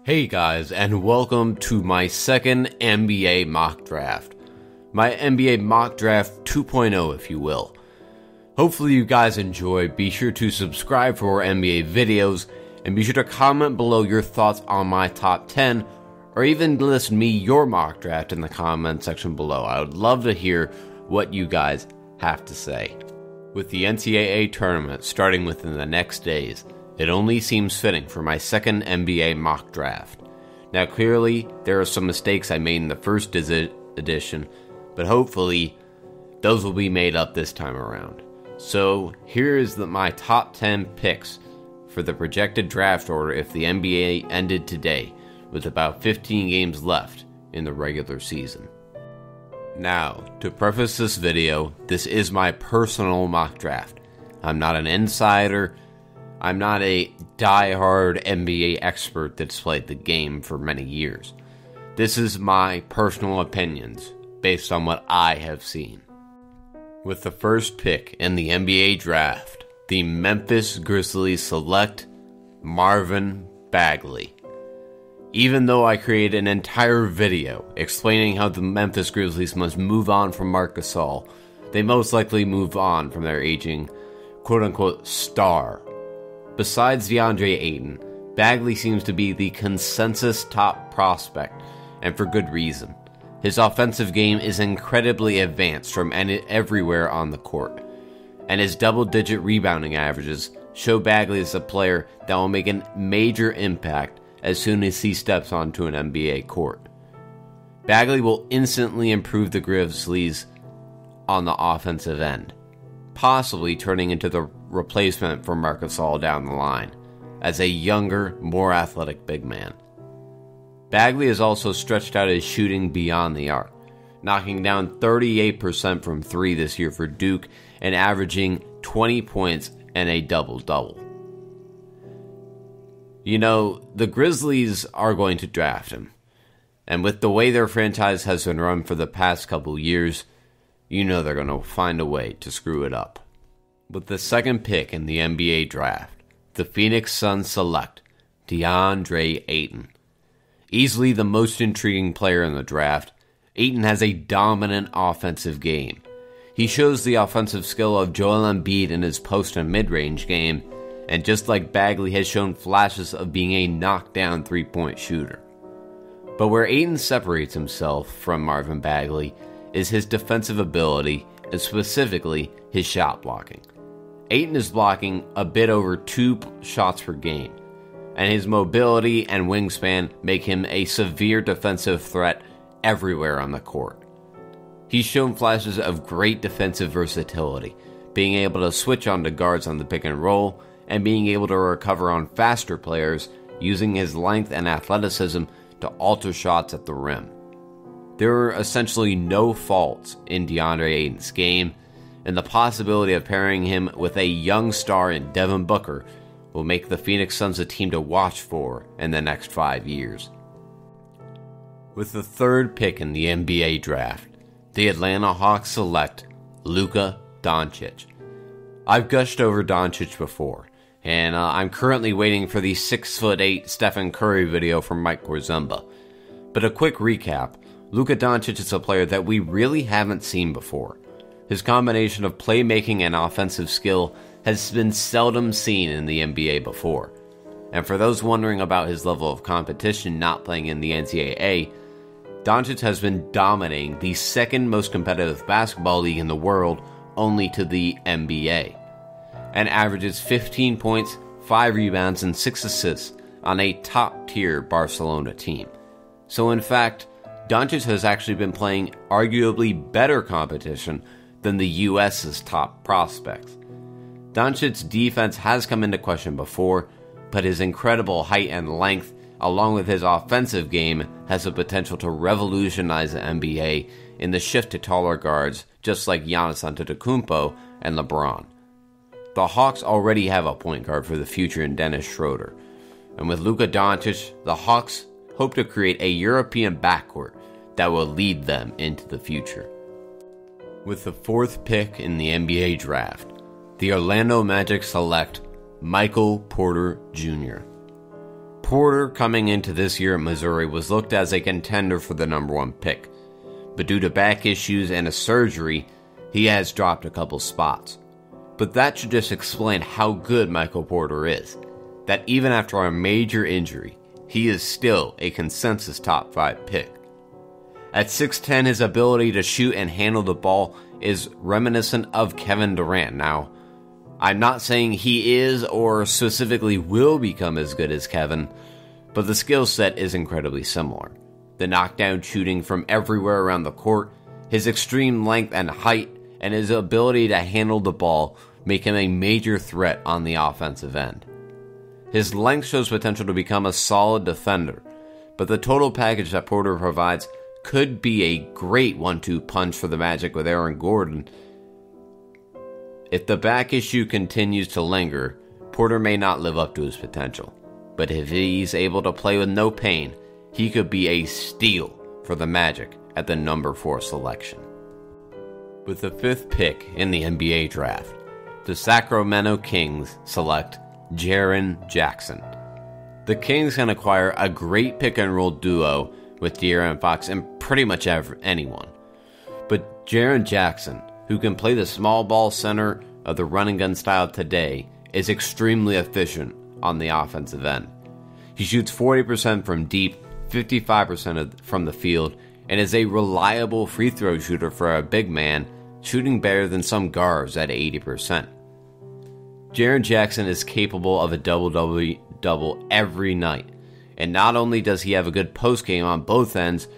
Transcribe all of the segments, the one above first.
Hey guys, and welcome to my second NBA mock draft. My NBA mock draft 2.0, if you will. Hopefully you guys enjoy. Be sure to subscribe for more NBA videos, and be sure to comment below your thoughts on my top 10, or even list me your mock draft in the comment section below. I would love to hear what you guys have to say. With the NCAA tournament starting within the next days, it only seems fitting for my second NBA mock draft. Now clearly, there are some mistakes I made in the first edition, but hopefully, those will be made up this time around. So, here is my top 10 picks for the projected draft order if the NBA ended today, with about 15 games left in the regular season. Now, to preface this video, this is my personal mock draft. I'm not an insider. I'm not a die-hard NBA expert that's played the game for many years. This is my personal opinions, based on what I have seen. With the first pick in the NBA draft, the Memphis Grizzlies select Marvin Bagley. Even though I created an entire video explaining how the Memphis Grizzlies must move on from Marc Gasol, they most likely move on from their aging quote-unquote star. Besides DeAndre Atten, Bagley seems to be the consensus top prospect, and for good reason. His offensive game is incredibly advanced from everywhere on the court, and his double-digit rebounding averages show Bagley as a player that will make a major impact as soon as he steps onto an NBA court. Bagley will instantly improve the Grizzlies on the offensive end, possibly turning into the replacement for Marc Gasol down the line, as a younger, more athletic big man. Bagley has also stretched out his shooting beyond the arc, knocking down 38% from 3 this year for Duke and averaging 20 points and a double-double. You know, the Grizzlies are going to draft him, and with the way their franchise has been run for the past couple years, you know they're going to find a way to screw it up. With the second pick in the NBA draft, the Phoenix Suns select DeAndre Atten. Easily the most intriguing player in the draft, Atten has a dominant offensive game. He shows the offensive skill of Joel Embiid in his post and mid-range game, and just like Bagley has shown flashes of being a knockdown three-point shooter. But where Atten separates himself from Marvin Bagley is his defensive ability, and specifically his shot blocking. Atten is blocking a bit over 2 shots per game, and his mobility and wingspan make him a severe defensive threat everywhere on the court. He's shown flashes of great defensive versatility, being able to switch onto guards on the pick and roll, and being able to recover on faster players using his length and athleticism to alter shots at the rim. There are essentially no faults in DeAndre Ayton's game, and the possibility of pairing him with a young star in Devin Booker will make the Phoenix Suns a team to watch for in the next 5 years. With the third pick in the NBA draft, the Atlanta Hawks select Luka Doncic. I've gushed over Doncic before, and I'm currently waiting for the 6'8" Stephen Curry video from Mike Korzemba. But a quick recap, Luka Doncic is a player that we really haven't seen before. His combination of playmaking and offensive skill has been seldom seen in the NBA before. And for those wondering about his level of competition not playing in the NCAA, Doncic has been dominating the second most competitive basketball league in the world, only to the NBA, and averages 15 points, 5 rebounds, and 6 assists on a top-tier Barcelona team. So in fact, Doncic has actually been playing arguably better competition than the US's top prospects. Doncic's defense has come into question before, but his incredible height and length, along with his offensive game, has the potential to revolutionize the NBA in the shift to taller guards, just like Giannis Antetokounmpo and LeBron. The Hawks already have a point guard for the future in Dennis Schroeder, and with Luka Doncic, the Hawks hope to create a European backcourt that will lead them into the future. With the fourth pick in the NBA draft, the Orlando Magic select Michael Porter Jr. Porter, coming into this year at Missouri, was looked as a contender for the number 1 pick, but due to back issues and a surgery, he has dropped a couple spots. But that should just explain how good Michael Porter is, that even after a major injury, he is still a consensus top 5 pick. At 6'10", his ability to shoot and handle the ball is reminiscent of Kevin Durant. Now, I'm not saying he is or specifically will become as good as Kevin, but the skill set is incredibly similar. The knockdown shooting from everywhere around the court, his extreme length and height, and his ability to handle the ball make him a major threat on the offensive end. His length shows potential to become a solid defender, but the total package that Porter provides could be a great 1-2 punch for the Magic with Aaron Gordon. If the back issue continues to linger, Porter may not live up to his potential, but if he's able to play with no pain, he could be a steal for the Magic at the number 4 selection. With the 5th pick in the NBA draft, the Sacramento Kings select Jaren Jackson. The Kings can acquire a great pick-and-roll duo with De'Aaron Fox and pretty much anyone. But Jaren Jackson, who can play the small ball center of the run-and-gun style today, is extremely efficient on the offensive end. He shoots 40% from deep, 55% from the field, and is a reliable free throw shooter for a big man, shooting better than some guards at 80%. Jaren Jackson is capable of a double-double every night, and not only does he have a good post game on both ends,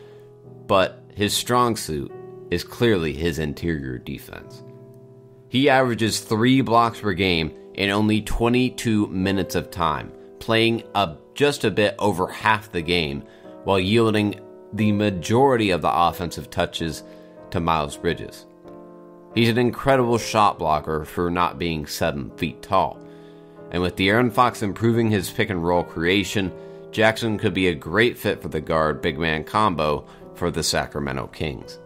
but his strong suit is clearly his interior defense. He averages 3 blocks per game in only 22 minutes of time, playing just a bit over half the game, while yielding the majority of the offensive touches to Miles Bridges. He's an incredible shot blocker for not being 7 feet tall, and with De'Aaron Fox improving his pick-and-roll creation, Jackson could be a great fit for the guard-big man combo for the Sacramento Kings.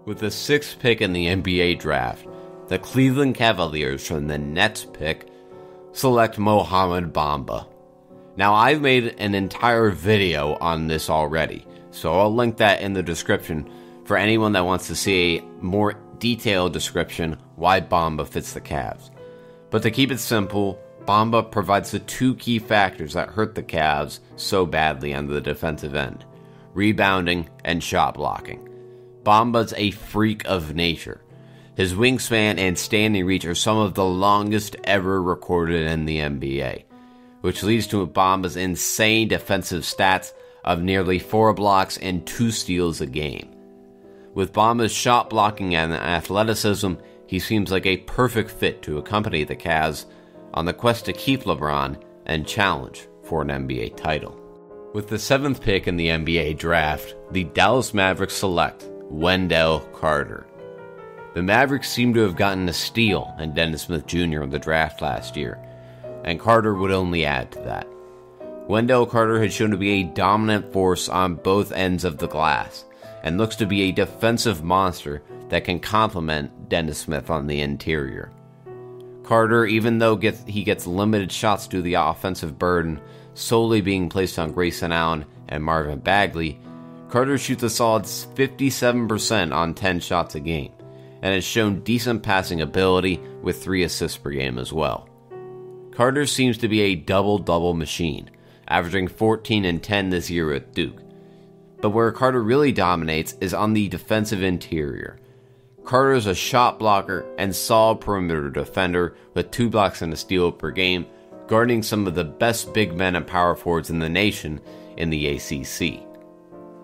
With the 6th pick in the NBA draft, the Cleveland Cavaliers from the Nets pick select Mohamed Bamba. Now, I've made an entire video on this already, so I'll link that in the description for anyone that wants to see a more detailed description why Bamba fits the Cavs. But to keep it simple, Bamba provides the 2 key factors that hurt the Cavs so badly on the defensive end: rebounding and shot blocking. Bamba's a freak of nature. His wingspan and standing reach are some of the longest ever recorded in the NBA, which leads to Bamba's insane defensive stats of nearly 4 blocks and 2 steals a game. With Bamba's shot blocking and athleticism, he seems like a perfect fit to accompany the Cavs on the quest to keep LeBron and challenge for an NBA title. With the 7th pick in the NBA draft, the Dallas Mavericks select Wendell Carter. The Mavericks seem to have gotten a steal in Dennis Smith Jr. in the draft last year, and Carter would only add to that. Wendell Carter has shown to be a dominant force on both ends of the glass, and looks to be a defensive monster that can complement Dennis Smith on the interior. Carter, even though he gets limited shots due to the offensive burden solely being placed on Grayson Allen and Marvin Bagley, Carter shoots a solid 57% on 10 shots a game, and has shown decent passing ability with 3 assists per game as well. Carter seems to be a double-double machine, averaging 14 and 10 this year with Duke. But where Carter really dominates is on the defensive interior. Carter is a shot blocker and solid perimeter defender with 2 blocks and a steal per game, guarding some of the best big men and power forwards in the nation in the ACC.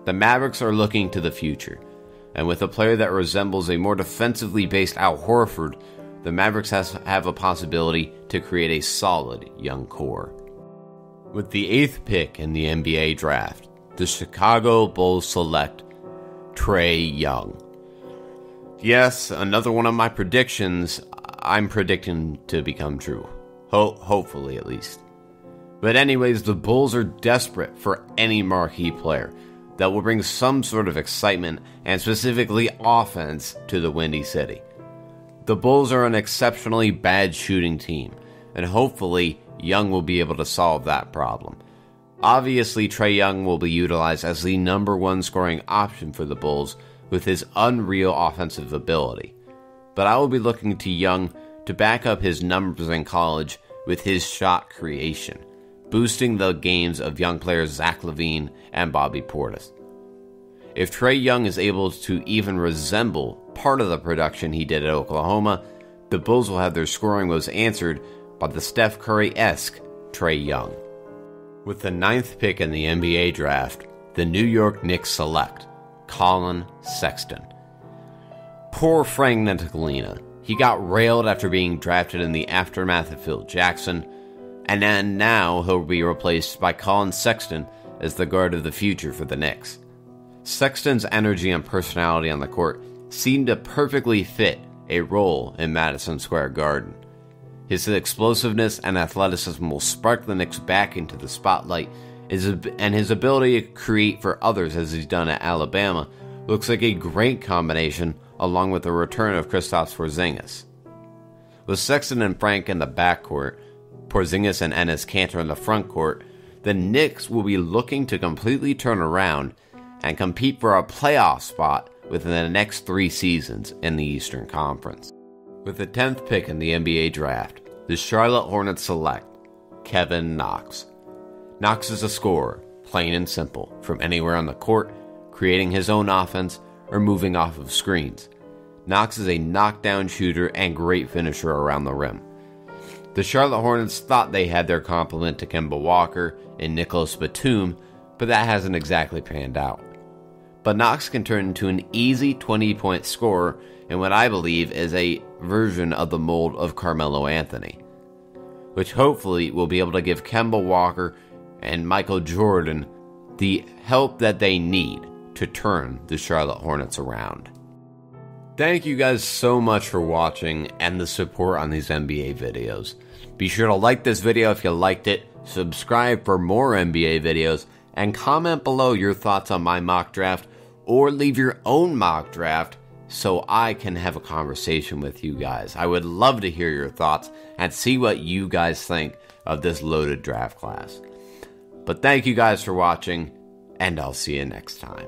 The Mavericks are looking to the future, and with a player that resembles a more defensively based Al Horford, the Mavericks have a possibility to create a solid young core. With the 8th pick in the NBA draft, the Chicago Bulls select Trae Young. Yes, another one of my predictions I'm predicting to become true. Hopefully, at least. But anyways, the Bulls are desperate for any marquee player that will bring some sort of excitement and specifically offense to the Windy City. The Bulls are an exceptionally bad shooting team, and hopefully Young will be able to solve that problem. Obviously, Trae Young will be utilized as the number one scoring option for the Bulls with his unreal offensive ability. But I will be looking to Young to back up his numbers in college with his shot creation, boosting the games of young players Zach LaVine and Bobby Portis. If Trae Young is able to even resemble part of the production he did at Oklahoma, the Bulls will have their scoring woes answered by the Steph Curry-esque Trae Young. With the 9th pick in the NBA draft, the New York Knicks select Colin Sexton. Poor Frank Ntilikina. He got railed after being drafted in the aftermath of Phil Jackson, and then now he'll be replaced by Colin Sexton as the guard of the future for the Knicks. Sexton's energy and personality on the court seem to perfectly fit a role in Madison Square Garden. His explosiveness and athleticism will spark the Knicks back into the spotlight, and his ability to create for others as he's done at Alabama looks like a great combination along with the return of Kristaps Porzingis. With Sexton and Frank in the backcourt, Porzingis and Enes Kanter in the frontcourt, the Knicks will be looking to completely turn around and compete for a playoff spot within the next 3 seasons in the Eastern Conference. With the 10th pick in the NBA draft, the Charlotte Hornets select Kevin Knox. Knox is a scorer, plain and simple, from anywhere on the court, creating his own offense, or moving off of screens. Knox is a knockdown shooter and great finisher around the rim. The Charlotte Hornets thought they had their complement to Kemba Walker and Nicholas Batum, but that hasn't exactly panned out. But Knox can turn into an easy 20-point scorer in what I believe is a version of the mold of Carmelo Anthony, which hopefully will be able to give Kemba Walker and Michael Jordan the help that they need to turn the Charlotte Hornets around. Thank you guys so much for watching and the support on these NBA videos. Be sure to like this video if you liked it, subscribe for more NBA videos, and comment below your thoughts on my mock draft, or leave your own mock draft so I can have a conversation with you guys. I would love to hear your thoughts and see what you guys think of this loaded draft class. But thank you guys for watching, and I'll see you next time.